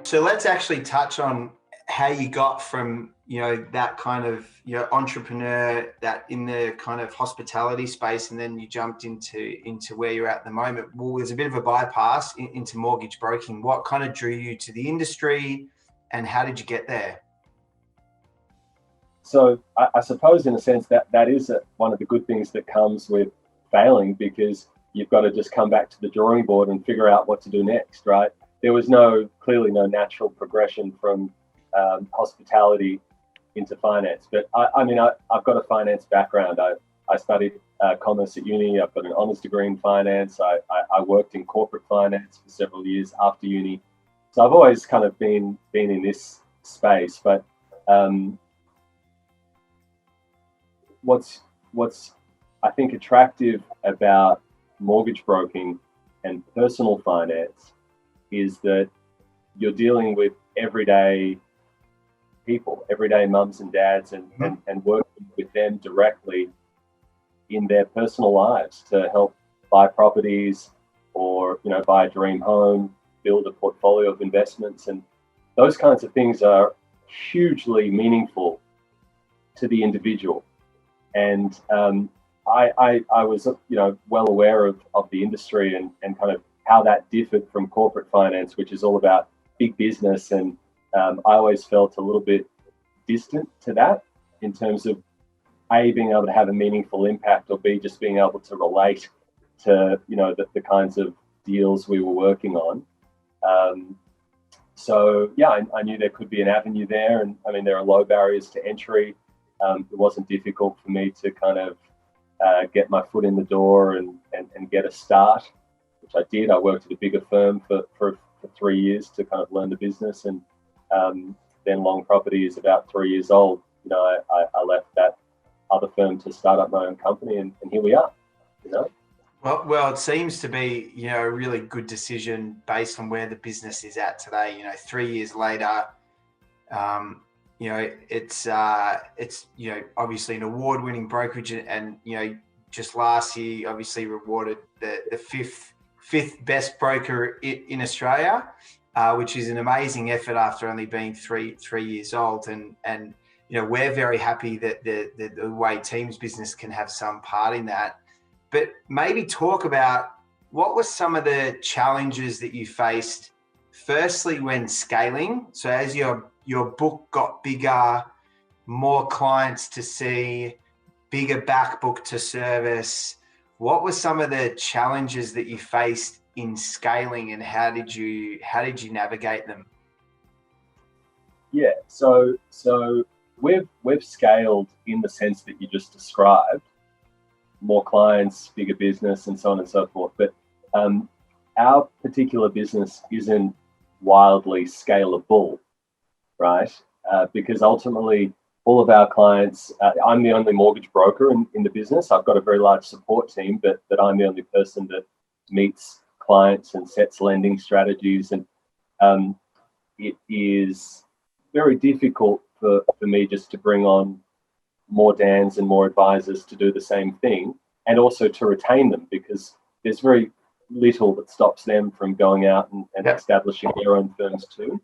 So let's actually touch on how you got from, that kind of, entrepreneur that in the kind of hospitality space, and then you jumped into where you're at the moment. Well, there's a bit of a bypass into mortgage broking. What kind of drew you to the industry, and how did you get there? So I suppose in a sense that is one of the good things that comes with failing, because you've got to just come back to the drawing board and figure out what to do next, right? There was clearly no natural progression from hospitality into finance. But I've got a finance background. I studied commerce at uni. I've got an honours degree in finance. I worked in corporate finance for several years after uni. So I've always kind of been in this space. But what's I think attractive about mortgage broking and personal finance is that you're dealing with everyday people, everyday mums and dads, and working with them directly in their personal lives to help buy properties, or buy a dream home, build a portfolio of investments, and those kinds of things are hugely meaningful to the individual. And I was well aware of the industry and kind of how that differed from corporate finance, which is all about big business. And I always felt a little bit distant to that in terms of A, being able to have a meaningful impact, or B, just being able to relate to the kinds of deals we were working on. So yeah, I knew there could be an avenue there, and I mean there are low barriers to entry. It wasn't difficult for me to kind of get my foot in the door and get a start, which I did. I worked at a bigger firm for 3 years to kind of learn the business, and then Long Property is about 3 years old. I left that other firm to start up my own company, and here we are. Well, it seems to be, a really good decision based on where the business is at today. 3 years later, it's obviously an award-winning brokerage, and just last year obviously rewarded the fifth best broker in Australia, which is an amazing effort after only being three years old. And we're very happy that the way Teams business can have some part in that. But maybe talk about what were some of the challenges that you faced, firstly when scaling. So as your book got bigger, more clients to see, bigger back book to service, what were some of the challenges that you faced in scaling, and how did you navigate them? Yeah, so we've scaled in the sense that you just described, more clients, bigger business, and so on and so forth. But our particular business isn't wildly scalable, right? Because ultimately, all of our clients, I'm the only mortgage broker in the business. I've got a very large support team, but I'm the only person that meets clients and sets lending strategies. And it is very difficult for me just to bring on more Dans and more advisors to do the same thing, and also to retain them, because there's very little that stops them from going out and establishing their own firms too.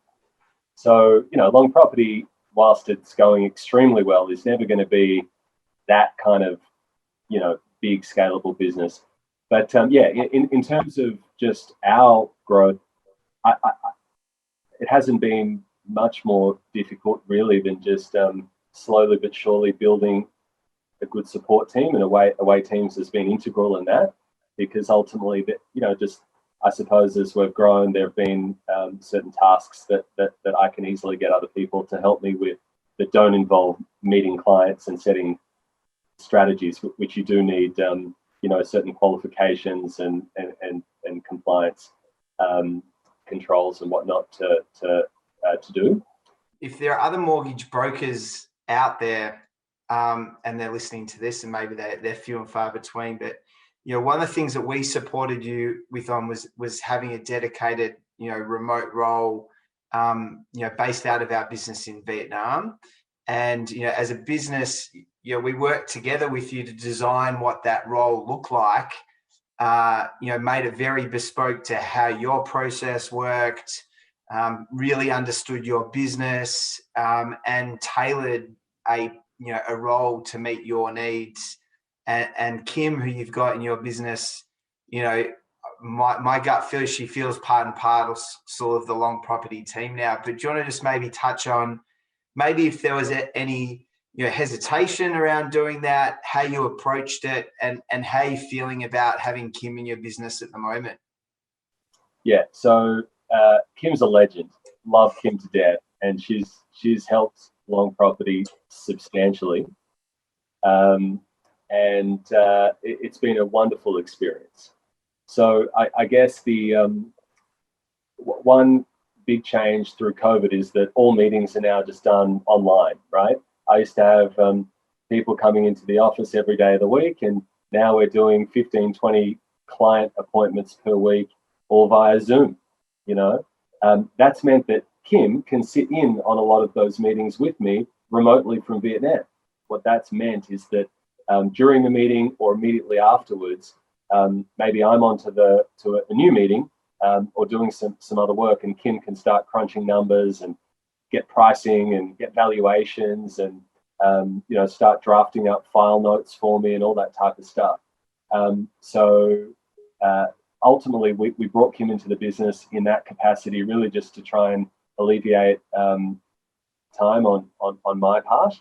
So, Long Property, whilst it's going extremely well, is never going to be that kind of, big scalable business. But in terms of just our growth, it hasn't been much more difficult really than just slowly but surely building a good support team, and away teams has been integral in that, because ultimately just I suppose as we've grown, there have been certain tasks that I can easily get other people to help me with that don't involve meeting clients and setting strategies, which you do need certain qualifications and compliance controls and whatnot to do. If there are other mortgage brokers out there and they're listening to this, and maybe they're few and far between, but one of the things that we supported you with was having a dedicated remote role based out of our business in Vietnam. And as a business, we worked together with you to design what that role looked like. Made it very bespoke to how your process worked. really understood your business, and tailored a role to meet your needs. And Kim, who you've got in your business, my gut feels she feels part and parcel of the Long Property team now. But do you want to just maybe touch on maybe if there was any hesitation around doing that, how you approached it, and how you're feeling about having Kim in your business at the moment? Yeah, so Kim's a legend. Love Kim to death, and she's helped Long Property substantially, and it's been a wonderful experience. So I guess the one big change through COVID is that all meetings are now just done online, right? I used to have people coming into the office every day of the week, and now we're doing 15, 20 client appointments per week, all via Zoom. That's meant that Kim can sit in on a lot of those meetings with me remotely from Vietnam. What that's meant is that during the meeting or immediately afterwards, maybe I'm on to a new meeting or doing some other work, and Kim can start crunching numbers and get pricing and get valuations and start drafting up file notes for me and all that type of stuff. Ultimately, we brought Kim into the business in that capacity, really just to try and alleviate time on my part.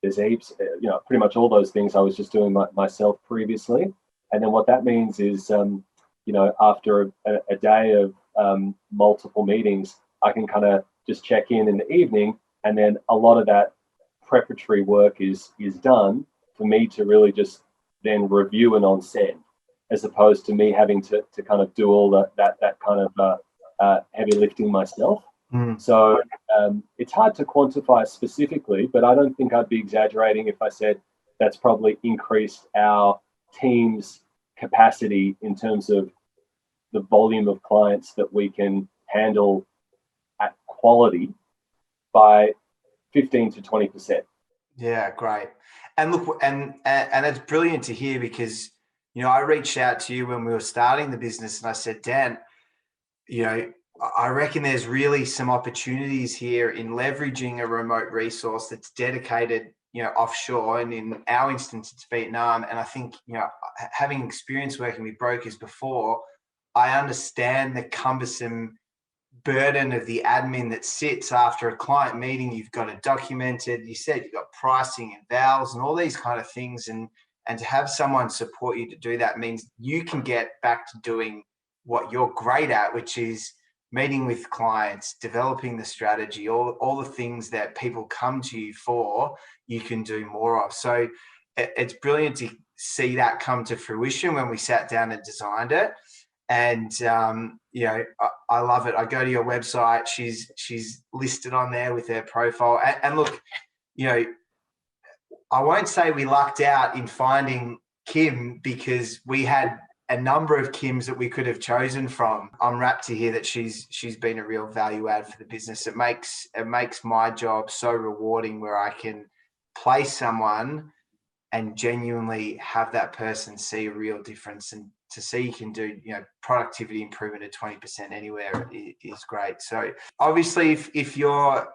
There's heaps, pretty much all those things I was just doing myself previously. And then what that means is, after a day of multiple meetings, I can kind of just check in the evening, and then a lot of that preparatory work is done for me to really just then review and on send, as opposed to me having to kind of do all that kind of heavy lifting myself. So it's hard to quantify specifically, but I don't think I'd be exaggerating if I said that's probably increased our team's capacity in terms of the volume of clients that we can handle at quality by 15 to 20%. Yeah, great. And look, and it's brilliant to hear, because I reached out to you when we were starting the business, and I said, Dan, I reckon there's really some opportunities here in leveraging a remote resource that's dedicated, offshore, and in our instance, it's Vietnam. And I think, having experience working with brokers before, I understand the cumbersome burden of the admin that sits after a client meeting. You've got it documented. You said you've got pricing and vals and all these kind of things. And to have someone support you to do that means you can get back to doing what you're great at, which is meeting with clients, developing the strategy, all the things that people come to you for, you can do more of. So it's brilliant to see that come to fruition when we sat down and designed it. And I love it. I go to your website. She's listed on there with her profile. And look, I won't say we lucked out in finding Kim, because we had a number of Kims that we could have chosen from. I'm rapt to hear that she's been a real value add for the business. It makes my job so rewarding, where I can place someone and genuinely have that person see a real difference, and to see you can do productivity improvement at 20% anywhere is great. So obviously, if you're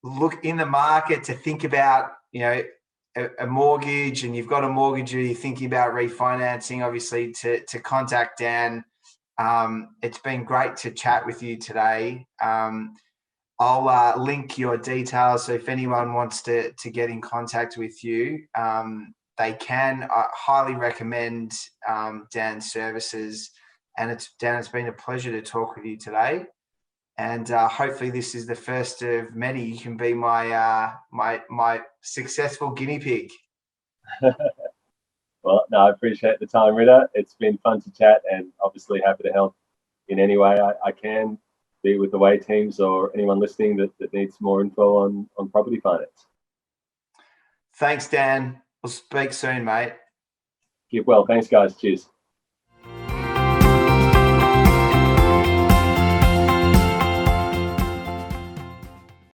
look in the market to think about a mortgage, and you've got a mortgage, or you're thinking about refinancing, obviously to contact Dan. It's been great to chat with you today. I'll link your details, so if anyone wants to get in contact with you, they can. I highly recommend Dan's services, and it's been a pleasure to talk with you today. And hopefully this is the first of many. You can be my my successful guinea pig. Well, no, I appreciate the time, Ritter. It's been fun to chat, and obviously happy to help in any way I can, be with the Way teams or anyone listening that needs more info on property finance. Thanks, Dan. We'll speak soon, mate. Keep well. Thanks, guys. Cheers.